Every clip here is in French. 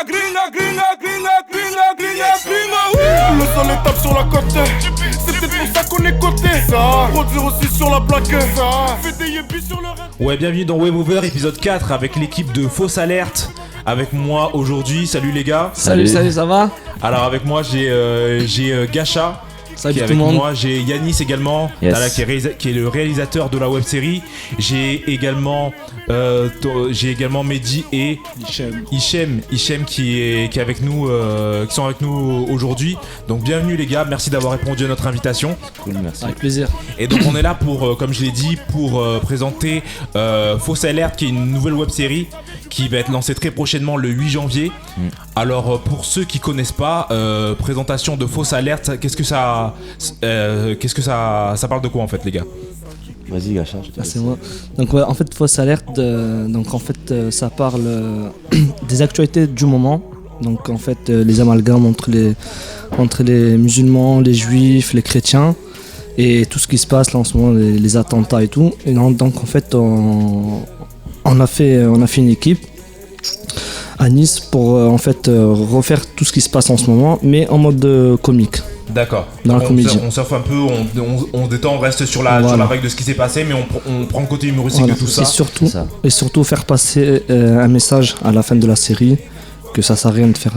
Le sol est tape sur la côte. C'est peut-être pour ça qu'on est coté. Ça, Road 06 sur la plaque. Ça, fait des yébis sur le rêve. Ouais, bienvenue dans Wave Over, épisode 4 avec l'équipe de Fausse Alerte. Avec moi aujourd'hui, salut les gars. Salut, ça va? Alors avec moi j'ai Gacha. Salut qui est tout avec le monde. moi, j'ai Yanis également, Yes. Tala, qui est le réalisateur de la web série. J'ai également Mehdi et Hichem qui est avec nous, qui sont avec nous aujourd'hui. Donc bienvenue les gars, merci d'avoir répondu à notre invitation. Cool, merci. Avec plaisir. Et donc on est là pour, comme je l'ai dit, pour présenter Fausse Alerte, qui est une nouvelle web série qui va être lancée très prochainement le 8 janvier. Alors pour ceux qui connaissent pas, présentation de Fausse Alerte, qu'est-ce que ça parle de quoi en fait les gars? Vas-y, Gacha, je te Ah, laisse. c'est moi. Donc ouais, en fait, Fausse Alerte, ça parle des actualités du moment. Donc en fait, les amalgames entre les musulmans, les juifs, les chrétiens et tout ce qui se passe là en ce moment, les attentats et tout. Et donc en fait, on a fait une équipe à Nice pour refaire tout ce qui se passe en ce moment, mais en mode comique. D'accord. Dans la comédie. On surfe un peu, on détend, on reste sur la vague de ce qui s'est passé, mais on prend le côté humoristique Voilà. de tout ça. Et surtout faire passer un message à la fin de la série que ça sert à rien de faire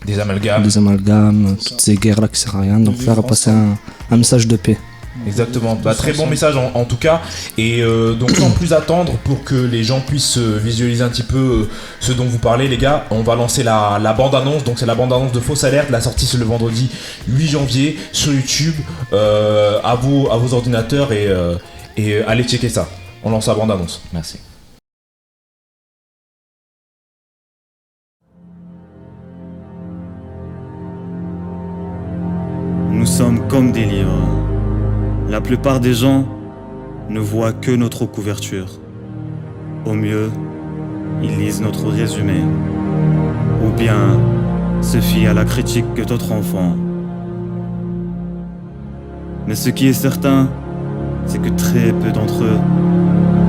Des amalgames. des amalgames, toutes ces guerres là qui servent à rien. Donc faire passer un message de paix. Exactement, très bon message en tout cas. Et donc sans plus attendre, pour que les gens puissent visualiser un petit peu ce dont vous parlez les gars, on va lancer la bande-annonce. Donc c'est la bande-annonce de Fausse Alerte, la sortie c'est le vendredi 8 janvier sur YouTube, à vos ordinateurs et allez checker ça. On lance la bande-annonce. Merci. Nous sommes comme des livres. La plupart des gens ne voient que notre couverture. Au mieux, ils lisent notre résumé. Ou bien se fient à la critique que d'autres en font. Mais ce qui est certain, c'est que très peu d'entre eux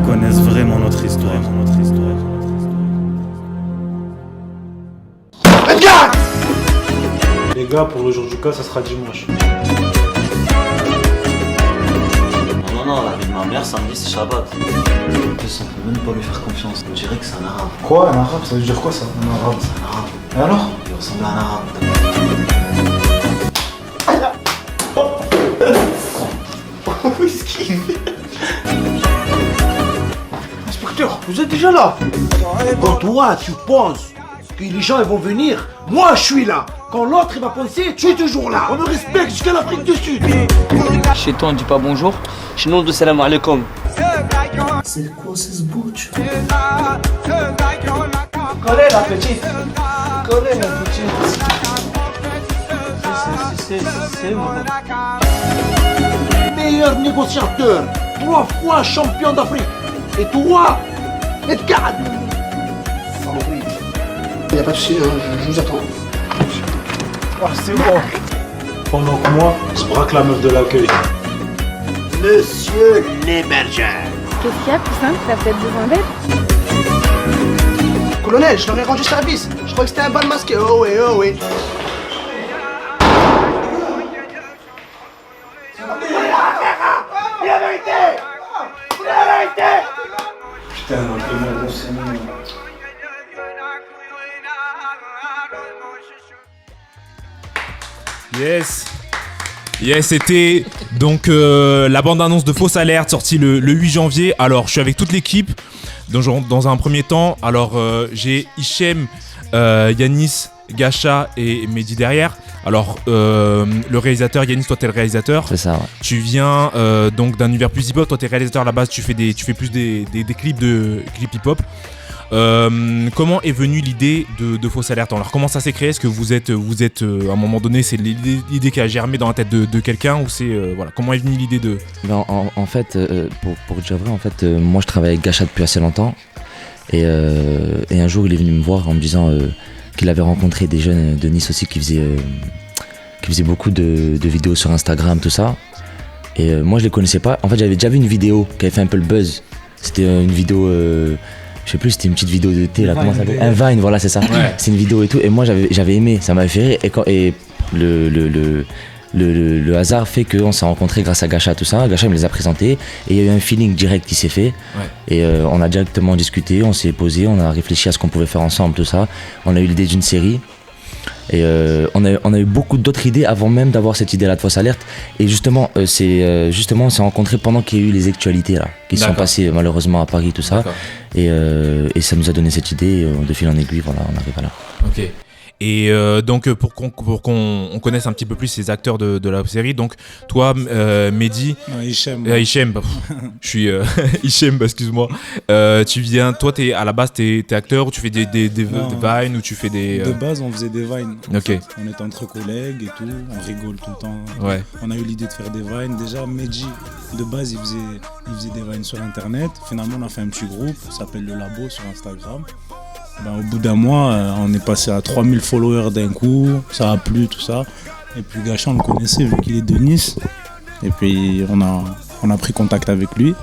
connaissent vraiment notre histoire. Les gars, pour le jour du cas, ça sera dimanche. Non, la vie de ma mère, samedi, c'est Shabbat. En plus, on peut même pas lui faire confiance. On dirait que c'est un arabe. Quoi, un arabe? Ça veut dire quoi ça, un arabe? C'est un arabe. Et alors? Il ressemble à un arabe. Inspecteur, vous êtes déjà là? Quand toi, tu penses que les gens ils vont venir, moi je suis là. Quand l'autre il va penser, tu es toujours là. On me respecte jusqu'à l'Afrique du Sud. Chez toi on dit pas bonjour, chez nous on dit salam alaikum. C'est quoi ce bouche? Connais la petite. Connais la petite. C'est moi. Meilleur négociateur, 3 fois champion d'Afrique. Et toi, Edgard. Il n'y a pas de souci, je vous attends. Ah, c'est bon. Pendant que moi, je braque la meuf de l'accueil. Monsieur l'hébergeur. Qu'est-ce qu'il y a, Poussin? T'as peut-être besoin d'aide? Colonel, je leur ai rendu service. Je crois que c'était un bal masqué. Oh oui, oh oui. Putain, non, c'est mignon. Yes, c'était donc la bande-annonce de Fausse Alerte sortie le 8 janvier. Alors je suis avec toute l'équipe dans un premier temps. Alors j'ai Hichem, Yanis, Gacha et Mehdi derrière. Alors le réalisateur, Yanis, toi t'es le réalisateur. C'est ça, ouais. Tu viens donc d'un univers plus hip-hop. Toi t'es réalisateur à la base, tu fais plus des clips hip-hop. Comment est venue l'idée de Fausse Alerte? Alors comment ça s'est créé? Est-ce que vous êtes à un moment donné, c'est l'idée qui a germé dans la tête de quelqu'un, ou c'est voilà, comment est venue l'idée de... Ben, en fait, pour dire vrai, en fait, moi je travaille avec Gacha depuis assez longtemps et un jour il est venu me voir en me disant qu'il avait rencontré des jeunes de Nice aussi qui faisaient beaucoup de vidéos sur Instagram, tout ça. Et moi je les connaissais pas. En fait, j'avais déjà vu une vidéo qui avait fait un peu le buzz. C'était une vidéo je sais plus, c'était une petite vidéo de thé là, Vine, comment ça s'appelle, un Vine, voilà, c'est ça. Ouais. C'est une vidéo et tout, et moi j'avais aimé, ça m'avait fait rire, et le hasard fait qu'on s'est rencontrés grâce à Gacha, tout ça. Gacha il me les a présentés, et il y a eu un feeling direct qui s'est fait. Ouais. Et on a directement discuté, on s'est posé, on a réfléchi à ce qu'on pouvait faire ensemble, tout ça. On a eu l'idée d'une série. Et on a eu beaucoup d'autres idées avant même d'avoir cette idée-là de Fausse Alerte. Et justement, on s'est rencontrés pendant qu'il y a eu les actualités là, qui sont passées malheureusement à Paris, tout ça. Et ça nous a donné cette idée, de fil en aiguille, voilà, on arrive à là. Ok. Et donc pour qu'on connaisse un petit peu plus ces acteurs de la série, donc toi Mehdi, Hichem, je suis Hichem, excuse-moi. Tu viens, toi à la base t'es acteur ou tu fais des vines ou tu fais des. De base on faisait des vines. Ok. On était entre collègues et tout, on rigole tout le temps. Ouais. On a eu l'idée de faire des vines. Déjà Mehdi de base il faisait des vines sur internet. Finalement on a fait un petit groupe, ça s'appelle Le Labo sur Instagram. Au bout d'un mois, on est passé à 3000 followers d'un coup, ça a plu, tout ça. Et puis Gacha, on le connaissait vu qu'il est de Nice. Et puis on a pris contact avec lui.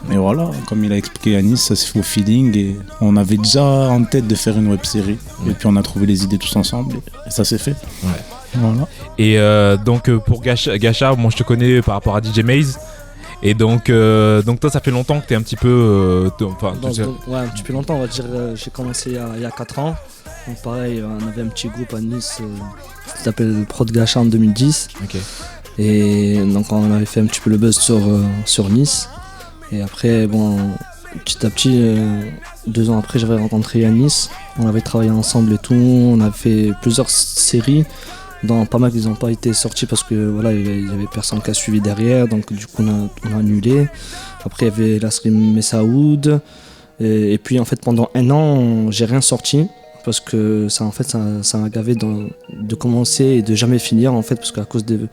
Et voilà, comme il a expliqué à Nice, ça s'est fait au feeling. Et on avait déjà en tête de faire une web-série. Et puis on a trouvé les idées tous ensemble et ça s'est fait. Ouais. Voilà. Et donc pour Gacha, moi je te connais par rapport à DJ Maze. Et donc toi ça fait longtemps que t'es un petit peu ouais, un petit peu longtemps, on va dire. J'ai commencé il y a 4 ans. Donc pareil, on avait un petit groupe à Nice qui s'appelle Prod Gacha en 2010. Ok. Et donc on avait fait un petit peu le buzz sur Nice. Et après bon, petit à petit, 2 ans après, j'avais rencontré Yanis. On avait travaillé ensemble et tout. On a fait plusieurs séries. Dans pas mal qui n'ont pas été sortis parce que voilà, il y avait personne qui a suivi derrière, donc du coup on a annulé. Après il y avait la série Messaoud, et puis en fait pendant 1 an j'ai rien sorti parce que ça m'a gavé de commencer et de jamais finir en fait, parce qu'à cause de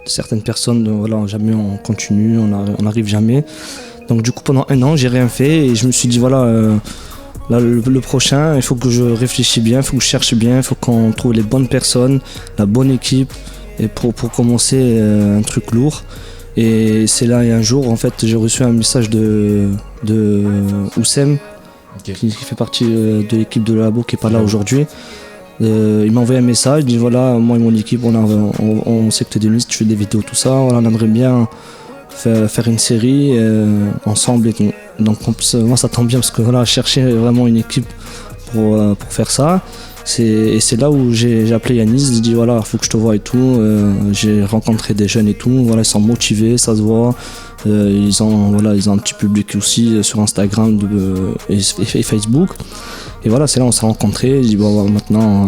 certaines personnes, voilà, jamais on continue, on n'arrive jamais. Donc du coup pendant 1 an j'ai rien fait et je me suis dit voilà, là, le prochain, il faut que je réfléchisse bien, il faut que je cherche bien, il faut qu'on trouve les bonnes personnes, la bonne équipe, et pour commencer un truc lourd. Et c'est là, il y a un jour, en fait, j'ai reçu un message de Oussem, qui fait partie de l'équipe de Labo, qui n'est pas là aujourd'hui. Il m'a envoyé un message, il dit voilà, moi et mon équipe, on sait que tu es de Nice, tu fais des vidéos, tout ça, voilà, on aimerait bien faire une série ensemble et tout. Donc moi ça tombe bien parce que voilà, chercher vraiment une équipe pour faire ça. Et c'est là où j'ai appelé Yanis, j'ai dit voilà, il faut que je te vois et tout. J'ai rencontré des jeunes et tout, voilà, ils sont motivés, ça se voit. Ils ont un petit public aussi sur Instagram et Facebook. Et voilà, c'est là où on s'est rencontrés, j'ai dit bon maintenant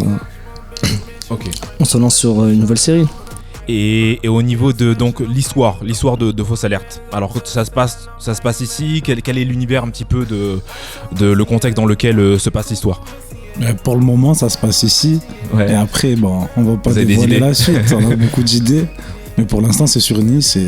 on se lance sur une nouvelle série. Et au niveau de donc l'histoire de Fausse Alerte. Alors ça se passe ici. Quel est l'univers un petit peu de le contexte dans lequel se passe l'histoire? Pour le moment, ça se passe ici. Ouais. Et après, bon, on va pas dévoiler la suite. On a beaucoup d'idées, mais pour l'instant, c'est sur Nice et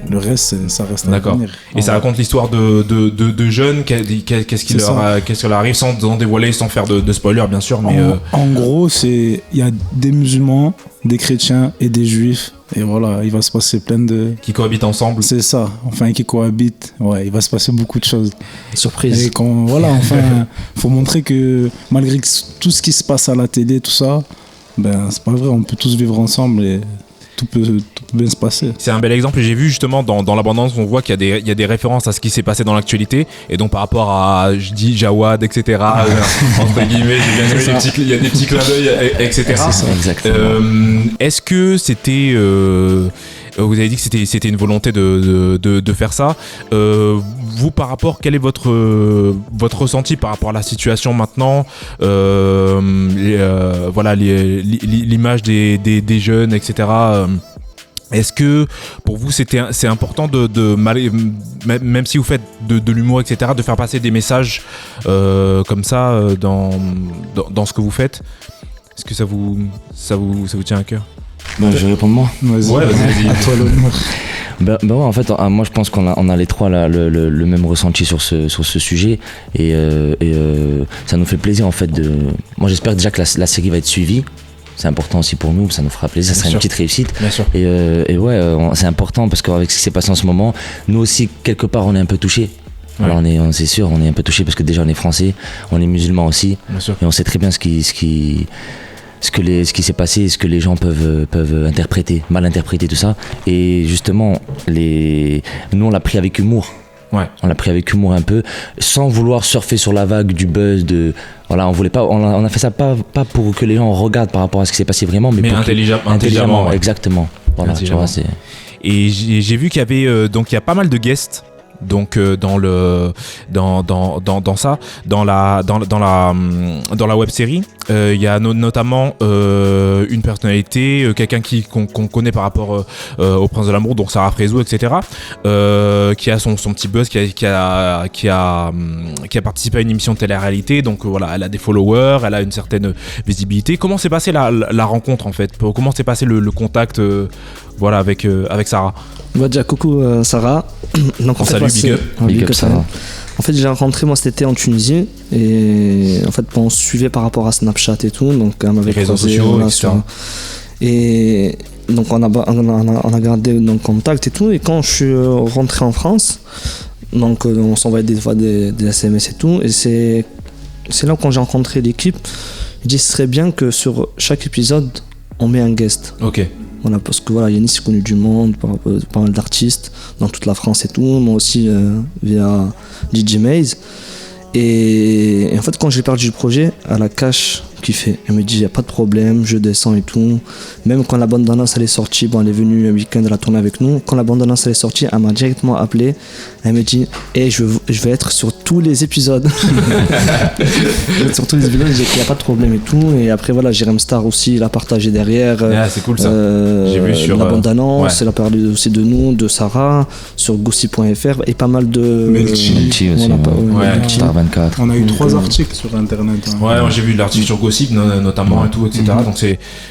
le reste, ça reste à venir. Et ça raconte l'histoire de jeunes. Qu'est-ce qui leur arrive sans dévoiler, sans faire de spoiler, bien sûr. Mais en gros, il y a des musulmans, des chrétiens et des juifs. Et voilà, il va se passer plein de... Qui cohabitent ensemble. C'est ça, enfin qui cohabitent. Ouais, il va se passer beaucoup de choses. Surprise. Et enfin, faut montrer que malgré tout ce qui se passe à la télé, tout ça, c'est pas vrai, on peut tous vivre ensemble et tout peut bien se passer. C'est un bel exemple et j'ai vu justement dans l'abondance, on voit qu'il y a des références à ce qui s'est passé dans l'actualité, et donc par rapport à, je dis Jawad, etc. Entre guillemets, j'ai bien aimé il y a des petits clins d'œil, etc. C'est ça, exactement. Est-ce que c'était vous avez dit que c'était une volonté de faire ça. Vous, par rapport, quel est votre ressenti par rapport à la situation maintenant, voilà, l'image des jeunes, etc. Est-ce que pour vous c'est important même si vous faites de l'humour, etc., de faire passer des messages comme ça dans ce que vous faites? Est-ce que ça vous tient à cœur? Je vais répondre moi. Vas-y. Ouais, vas-y. À toi l'honneur. Ouais, en fait, moi je pense qu'on a les trois là, le même ressenti sur ce sujet, et ça nous fait plaisir en fait moi j'espère déjà que la série va être suivie. C'est important aussi pour nous, ça nous fera plaisir, ça sera une petite réussite. Bien sûr. Et ouais, c'est important parce qu'avec ce qui s'est passé en ce moment, nous aussi quelque part on est un peu touchés. Alors c'est sûr, on est un peu touché parce que déjà on est français, on est musulmans aussi, et on sait très bien ce qui s'est passé, ce que les gens peuvent interpréter, mal interpréter tout ça. Et justement, nous on l'a pris avec humour. Ouais. On l'a pris avec humour un peu, sans vouloir surfer sur la vague du buzz voilà, on voulait pas, on a fait ça pas pour que les gens regardent par rapport à ce qui s'est passé vraiment, mais intelligemment. Ouais. Exactement. Voilà, tu vois, Et j'ai vu qu'il y avait donc il y a pas mal de guests. Donc dans la web série, il y a notamment une personnalité, quelqu'un qu'on connaît par rapport au Prince de l'amour, donc Sarah Frézou, etc. Qui a son petit buzz, qui a participé à une émission de télé-réalité. Donc voilà, elle a des followers, elle a une certaine visibilité. Comment s'est passée la rencontre en fait? Comment s'est passé le contact voilà avec Sarah? Bah déjà coucou Sarah. Donc, en fait, Big up Sarah. En fait, j'ai rencontré moi cet été en Tunisie et en fait on se suivait par rapport à Snapchat et tout, donc elle m'avait les réseaux sociaux, etc. Et donc on a gardé donc contact et tout, et quand je suis rentré en France, donc on s'envoyait des fois des SMS et tout, et c'est là quand j'ai rencontré l'équipe, je dis ce serait bien que sur chaque épisode on met un guest. Ok. Voilà, parce que voilà, Yanis est connu du monde, pas mal d'artistes dans toute la France et tout, moi aussi via DJ Maze. Et en fait, quand j'ai perdu le projet, à la cash kiffé. Elle me dit, il n'y a pas de problème, je descends et tout. Même quand la bande-annonce elle est sortie, bon, elle est venue un week-end, elle a tourné avec nous. Quand la bande-annonce elle est sortie, elle m'a directement appelé. Elle me dit, je vais être sur tous les épisodes. Je vais être sur tous les épisodes, j'ai dit qu'il n'y a pas de problème et tout. Et après, voilà, Jérém Star aussi, il a partagé derrière. C'est cool ça. J'ai vu sur la bande-annonce, ouais. Elle a parlé aussi de nous, de Sarah, sur gossip.fr et pas mal de. Melchi aussi. Star 24. On a eu 3 articles sur internet. Hein. Ouais, j'ai vu l'article sur Gossip notamment et tout, etc. Donc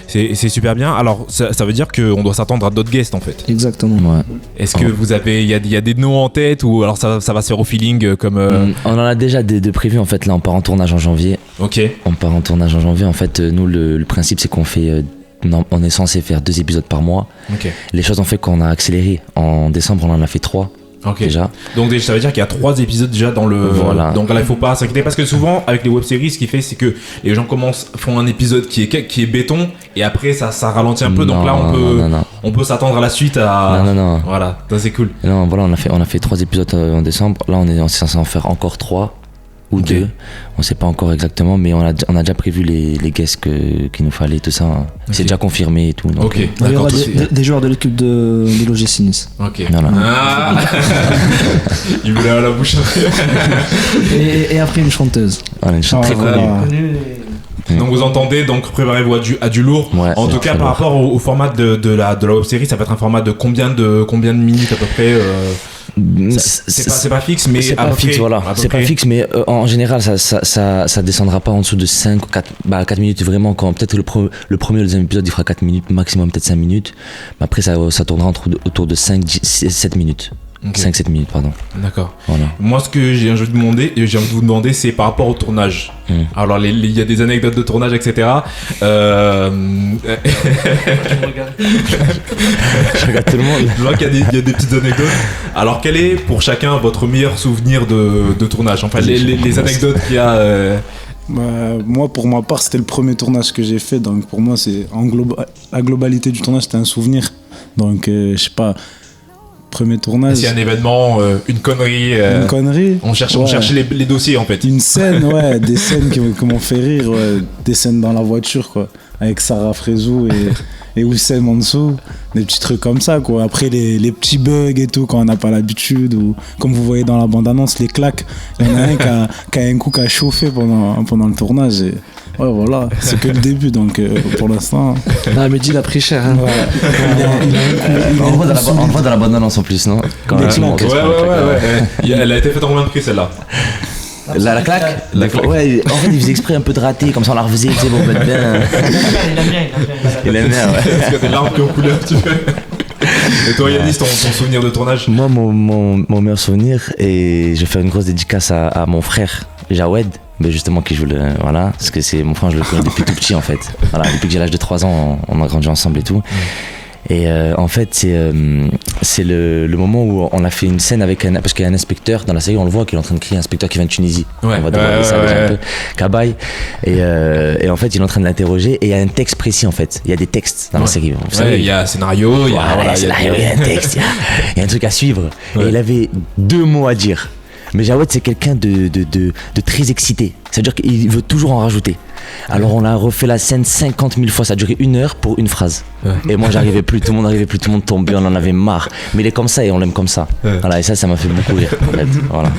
c'est super bien. Alors ça veut dire qu'on doit s'attendre à d'autres guests en fait. Exactement. Ouais. Est-ce que vous avez, il y a des noms en tête ou alors ça va se faire au feeling comme On en a déjà des prévus en fait. Là, on part en tournage en janvier. Ok. On part en tournage en janvier. En fait, nous le principe c'est qu'on fait. On est censé faire 2 épisodes par mois. Okay. Les choses ont fait qu'on a accéléré. En décembre, on en a fait 3. Okay. Déjà. Donc ça veut dire qu'il y a 3 épisodes déjà dans le. Voilà. Donc là il faut pas s'inquiéter parce que souvent avec les web-séries, ce qui fait c'est que les gens font un épisode qui est béton et après ça ralentit un peu. Donc là on peut s'attendre à la suite à. Non. Voilà, ça c'est cool. Non, voilà, on a fait 3 épisodes en décembre. Là on est censé en faire encore 3 ou 2. On sait pas encore exactement, mais on a déjà prévu les guests qu'il nous fallait, tout ça. Okay. C'est déjà confirmé et tout. Donc, il y aura des joueurs de l'équipe de l'OGC Nice. Ok. Voilà. Ah il voulait à la bouche. et après une chanteuse. Voilà, une chanteuse très connue. Donc vous entendez, donc préparez-vous à du lourd. Ouais, en tout cas par rapport au format de la web série, ça va être un format de combien de minutes à peu près c'est pas fixe, mais c'est pas fixe, voilà. C'est pas fixe, mais en général ça descendra pas en dessous de 5 ou 4 minutes vraiment. Quand peut-être le premier ou le deuxième épisode il fera 4 minutes maximum, peut-être 5 minutes, mais après ça tournera autour de 5-7 minutes. Okay. 5-7 minutes, pardon. D'accord. Voilà. Moi, ce que j'ai envie de vous demander, c'est par rapport au tournage. Alors, il y a des anecdotes de tournage, etc. Je regarde tout le monde. Je vois qu'il y a des petites anecdotes. Alors, quel est pour chacun votre meilleur souvenir de tournage? Enfin, les anecdotes qu'il y a. Moi, pour ma part, c'était le premier tournage que j'ai fait. Donc, pour moi, la globalité du tournage, c'était un souvenir. Donc, je sais pas. Premier tournage. C'est un événement, une connerie. Une connerie. On cherchait les dossiers en fait. Une scène, ouais, des scènes qui m'ont fait rire, ouais, des scènes dans la voiture, quoi, avec Sarah Frézou et Oussem en dessous, des petits trucs comme ça, quoi. Après les petits bugs et tout, quand on n'a pas l'habitude, ou comme vous voyez dans la bande-annonce, les claques. Il y en a un qui a chauffé pendant le tournage. Et ouais, voilà, c'est que le début, donc pour l'instant. Mehdi, il a pris cher. Hein. Ouais. On voit dans la bande-annonce en plus, non? Ouais. Elle a été faite en combien de prix celle-là? La claque? Ouais, en fait, il faisait exprès un peu de rater, comme ça on la refaisait, tu sais, bon, bien. Il aime bien, ouais. Parce qu'il y a des larmes qui ont coulé un petit peu. Et toi, Yanis, ton souvenir de tournage? Moi, mon meilleur souvenir, et je vais faire une grosse dédicace à mon frère, Jawed. Mais justement qui joue voilà, parce que c'est mon frère, je le connais depuis tout petit en fait. Voilà, depuis que j'ai l'âge de 3 ans, on a grandi ensemble et tout. Et en fait, c'est le moment où on a fait une scène avec parce qu'il y a un inspecteur dans la série, on le voit qu'il est en train de crier, un inspecteur qui vient de Tunisie. Ouais, on va devoir ça un peu. Cabaye. Et en fait, il est en train de l'interroger et il y a un texte précis en fait. Il y a des textes dans la série. Vous savez, il y a un scénario, il y a un texte, il y a un truc à suivre. Ouais. Et il avait 2 mots à dire. Mais Jawed, c'est quelqu'un de très excité. C'est-à-dire qu'il veut toujours en rajouter. Alors on a refait la scène 50 000 fois, ça a duré 1 heure pour une phrase. Ouais. Et moi j'arrivais plus, tout le monde n'arrivait plus, tout le monde tombait, on en avait marre. Mais il est comme ça et on l'aime comme ça. Ouais. Voilà, et ça m'a fait beaucoup rire. En fait. Voilà.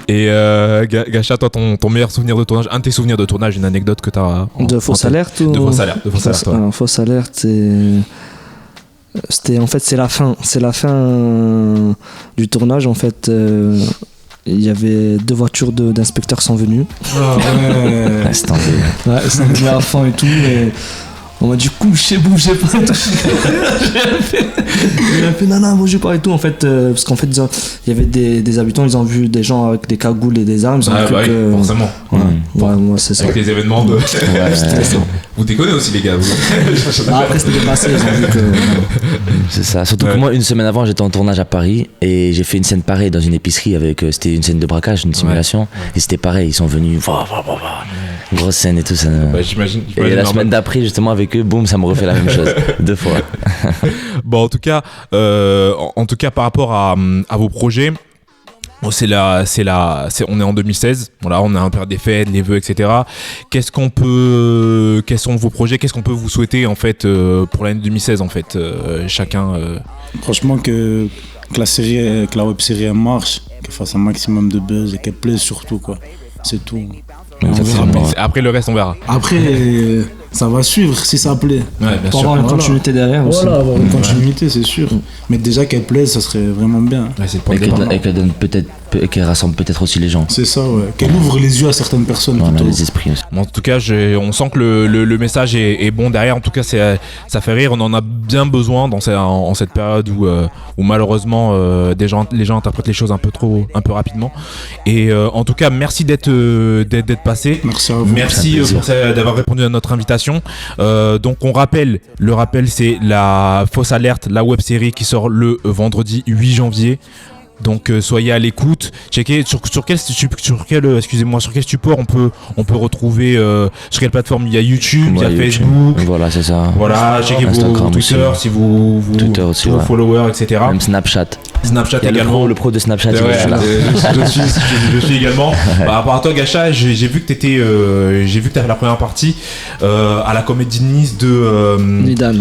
Et Gacha, toi ton meilleur souvenir de tournage, un de tes souvenirs de tournage, une anecdote que t'as de Fausse Alerte ou... De Fausse Alerte. Alors, Fausse Alerte, c'était en fait c'est la fin du tournage en fait. Il y avait 2 voitures d'inspecteurs sont venues. Ouais, c'est tombé. Ouais, c'est tombé à fond et tout. Et on m'a dit bougez pas et tout. J'ai fait non, bougez pas et tout en fait. Parce qu'en fait, il y avait des habitants, ils ont vu des gens avec des cagoules et des armes. Ils ont cru que... forcément. Ouais, moi c'est ça. Avec les événements de. Vous déconnez aussi, les gars. Après, c'était dépassé, ils ont vu que. C'est ça. Surtout que moi, une semaine avant, j'étais en tournage à Paris et j'ai fait une scène pareille dans une épicerie avec. C'était une scène de braquage, une simulation. Ouais. Et c'était pareil, ils sont venus. Grosse scène et tout ça. J'imagine. Et la semaine d'après, justement, avec eux, boum, ça me refait la même chose. 2 fois. Bon, en tout cas, par rapport à vos projets. Bon, on est en 2016, voilà, on est en période des fêtes, les vœux, etc. Quels sont vos projets, qu'est-ce qu'on peut vous souhaiter en fait pour l'année 2016 en fait, chacun Franchement que la web série elle marche, qu'elle fasse un maximum de buzz et qu'elle plaise surtout quoi, c'est tout. Après le reste on verra. Après ça va suivre si ça plaît. Ouais, bien pour avoir une continuité derrière aussi. Voilà, avoir une continuité c'est sûr. Mais déjà qu'elle plaise ça serait vraiment bien. Ouais, c'est et qu'elle donne qu'elle rassemble peut-être aussi les gens. C'est ça, ouais. Qu'elle ouvre les yeux à certaines personnes. Voilà, les esprits aussi. En tout cas, on sent que le message est bon derrière. En tout cas, ça fait rire. On en a bien besoin en cette période où malheureusement les gens interprètent les choses un peu rapidement. Et en tout cas, merci d'être passé. Merci à vous. Merci d'avoir répondu à notre invitation. Donc on rappelle, c'est la Fausse Alerte, la web série qui sort le vendredi 8 janvier. Donc soyez à l'écoute. Checkez sur quel support on peut retrouver sur quelle plateforme. Il y a YouTube, il y a Facebook. Voilà, c'est ça. Voilà, checkez vos Twitter aussi. Si vous Twitter aussi, vos followers, etc. Même Snapchat également. Le pro de Snapchat. Je suis également. Par rapport à toi, Gacha, j'ai vu que t'as fait la première partie à la Comédie de Nice de Nidan,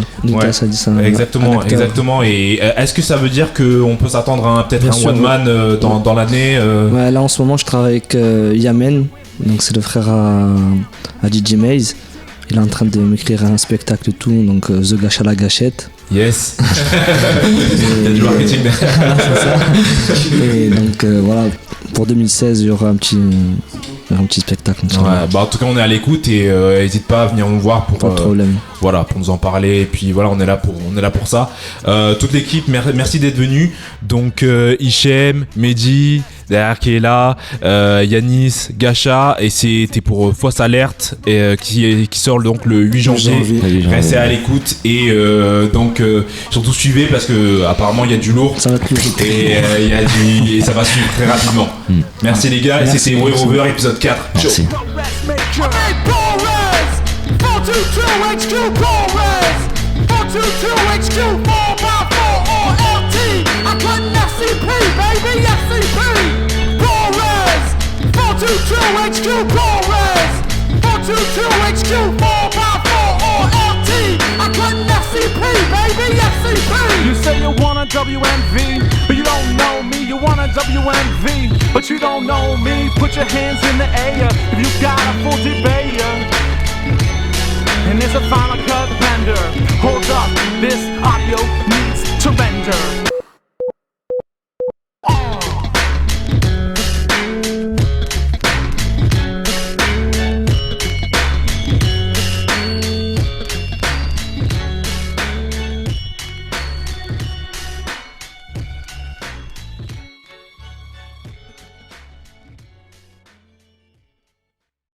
ça dit ça. Exactement. Et est-ce que ça veut dire qu'on peut s'attendre à peut-être un one man dans l'année Ouais, là en ce moment je travaille avec Yamen, donc c'est le frère à DJ Maze. Il est en train de m'écrire un spectacle et tout, donc The Gacha la Gâchette. Yes. T'as du marketing derrière. C'est ça. Et donc voilà, pour 2016 il y aura un petit spectacle. Ouais, en tout cas on est à l'écoute et n'hésite pas à venir nous voir pour voilà, pour nous en parler. Et puis voilà, on est là pour ça. Toute l'équipe, merci d'être venu. Donc Hichem, Mehdi derrière qui est là, Yanis, Gacha, et c'était pour Fausse Alerte qui sort donc le 8 janvier. Restez à l'écoute et donc surtout suivez parce que apparemment il y a du lourd. Ça va être lourd. Et ça va suivre très rapidement. Merci les gars, et c'était Way Over épisode 4. Merci. 4 You say you want a WMV, but you don't know me. You want a WMV, but you don't know me. Put your hands in the air if you got a full debate. And there's a final cut vendor. Hold up, this audio needs to render.